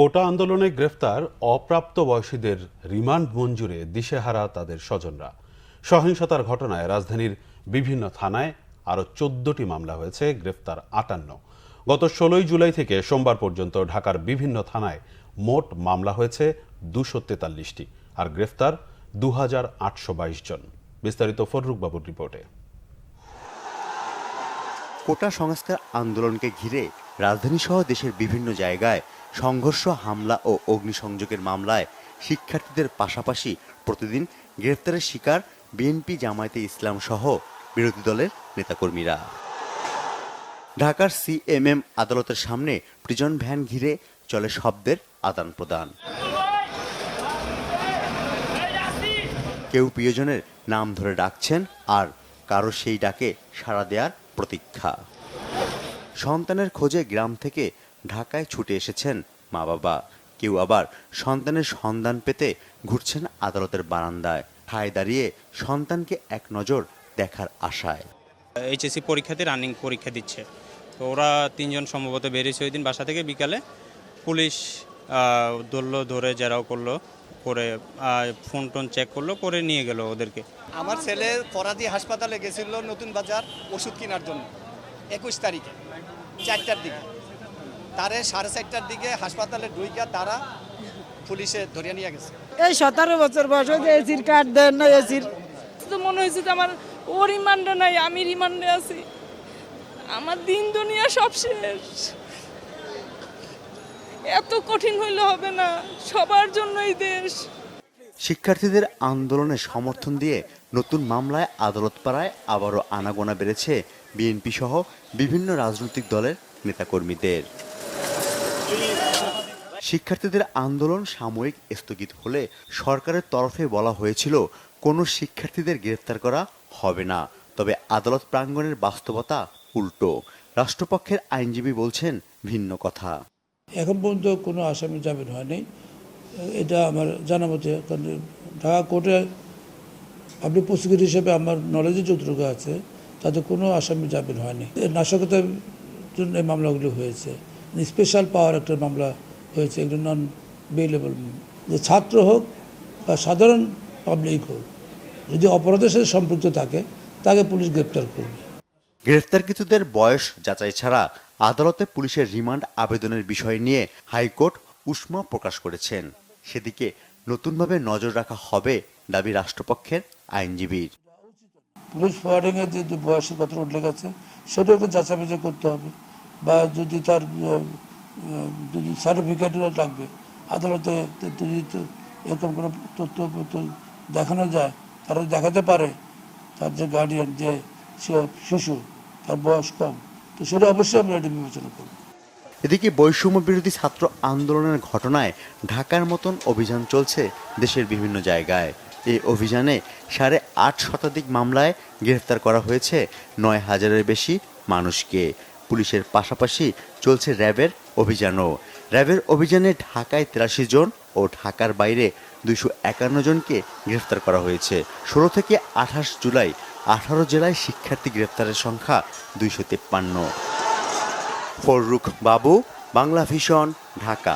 কোটা আন্দোলনে গ্রেফতার অপ্রাপ্তবয়স্কদের রিমান্ড মঞ্জুরে দিশেহারা তাদের স্বজনরা। সহিংসতার ঘটনায় রাজধানীর বিভিন্ন থানায় আরও ১৪টি মামলা হয়েছে, গ্রেফতার ৫৮। গত ১৬ জুলাই থেকে সোমবার পর্যন্ত ঢাকার বিভিন্ন থানায় মোট মামলা হয়েছে ২৪৩টি, আর গ্রেফতার ২৮২২ জন। বিস্তারিত ফররুক বাবুর রিপোর্টে। কোটা সংস্কার আন্দোলনকে ঘিরে রাজধানীসহ দেশের বিভিন্ন জায়গায় সংঘর্ষ, হামলা ও অগ্নিসংযোগের মামলায় শিক্ষার্থীদের পাশাপাশি প্রতিদিন গ্রেফতারের শিকার বিএনপি, জামায়াতে ইসলাম সহ বিরোধী দলের নেতাকর্মীরা। ঢাকার সিএমএম আদালতের সামনে প্রিজন ভ্যান ঘিরে চলে শব্দের আদান প্রদান। কেউ প্রিয়জনের নাম ধরে ডাকছেন, আর কারো সেই ডাকে সাড়া দেওয়ার প্রতীক্ষা। সন্তানের খোঁজে গ্রাম থেকে ঢাকায় ছুটে এসেছেন মা বাবা। কেউ আবার সন্তানের সন্ধান পেতে ঘুরছেন আদালতের বারান্দায়, ঠায় দাঁড়িয়ে সন্তানকে এক নজর দেখার আশায়। এইচএসসি পরীক্ষাতে রানিং পরীক্ষা দিচ্ছে, তো ওরা তিনজন সম্ভবত বেরিয়েছে ওই দিন বাসা থেকে। বিকালে পুলিশ ধরে জেরাও করলো, করে ফোন টোন চেক করলো, করে নিয়ে গেল ওদেরকে। আমার ছেলে ফরাদি হাসপাতালে গেছিল নতুন বাজার ওষুধ কেনার জন্য 21 তারিখে 4টার দিকে। তারে 4:30টার দিকে হাসপাতালে ঢুইকা তারা পুলিশে ধরিয়ে নিয়ে গেছে। এই 17 বছর বয়স হয়েছে, এসির কার্ড দেন না। এসির তো মনে হয়েছে যে আমার ও রিমান্ডে নাই, আমি রিমান্ডে আছি। আমার দিন দুনিয়া সব শেষ। এত কঠিন হইলে হবে না, সবার জন্যই দেশ। শিক্ষার্থীদের আন্দোলনে সমর্থন দিয়ে নতুন মামলায় আদালত পাড়ায় আবারও আনাগোনা বেড়েছে বিএনপি সহ বিভিন্ন রাজনৈতিক দলের নেতাকর্মীদের। শিক্ষার্থীদের আন্দোলন সাময়িক স্থগিত হলে সরকারের তরফে বলা হয়েছিল কোনো শিক্ষার্থীদের গ্রেফতার করা হবে না। তবে আদালত প্রাঙ্গণের বাস্তবতা উল্টো। রাষ্ট্রপক্ষের আইনজীবী বলছেন ভিন্ন কথা। এখন পর্যন্ত কোনো আসামি জামিন হয়নি, এটা আমার জানা মতে। কারণ ঢাকা কোর্টে আপনি প্রসিকিউটর হিসেবে আমার নলেজে যতটুকু আছে, তাতে কোনো আসামি জামিন হয়নি। নাশকতার জন্য এই মামলাগুলো হয়েছে। স্পেশাল পাওয়ার একটা মামলা হয়েছে, এগুলো নন বেইলেবল। যে ছাত্র হোক বা সাধারণ পাবলিক হোক, যদি অপরাধের সাথে সম্পৃক্ত থাকে তাকে পুলিশ গ্রেপ্তার করবে। গ্রেফতারকৃতদের বয়স যাচাই ছাড়া আদালতে পুলিশের রিমান্ড আবেদনের বিষয় নিয়ে হাইকোর্ট উষ্মা প্রকাশ করেছেন। সেদিকে নতুনভাবে নজর রাখা হবে দাবি রাষ্ট্রপক্ষের আইনজীবীর। পুলিশ ফরওয়ার্ডিং এর যে বয়সের কথা উল্লেখ আছে, সেটা একটা যাচাই বাছাই করতে হবে। বা যদি তার যদি সার্টিফিকেট লাগবে আদালতে, যদি এরকম কোনো তথ্য দেখানো যায়, তারা দেখাতে পারে তার যে গার্ডিয়ান, যে শিশু, তার বয়স কম, তো সেটা অবশ্যই আমরা এটা বিবেচনা করব। এদিকে বৈষম্য বিরোধী ছাত্র আন্দোলনের ঘটনায় ঢাকার মতন অভিযান চলছে দেশের বিভিন্ন জায়গায়। এই অভিযানে 8.5 শতাধিক মামলায় গ্রেফতার করা হয়েছে 9,000-এর বেশি মানুষকে। পুলিশের পাশাপাশি চলছে র্যাবের অভিযানও। র্যাবের অভিযানে ঢাকায় 83 জন ও ঢাকার বাইরে 251 জনকে গ্রেফতার করা হয়েছে। 16 থেকে 28 জুলাই 18 জেলায় শিক্ষার্থী গ্রেফতারের সংখ্যা 253। ফররুক বাবু, বাংলা ভিশন, ঢাকা।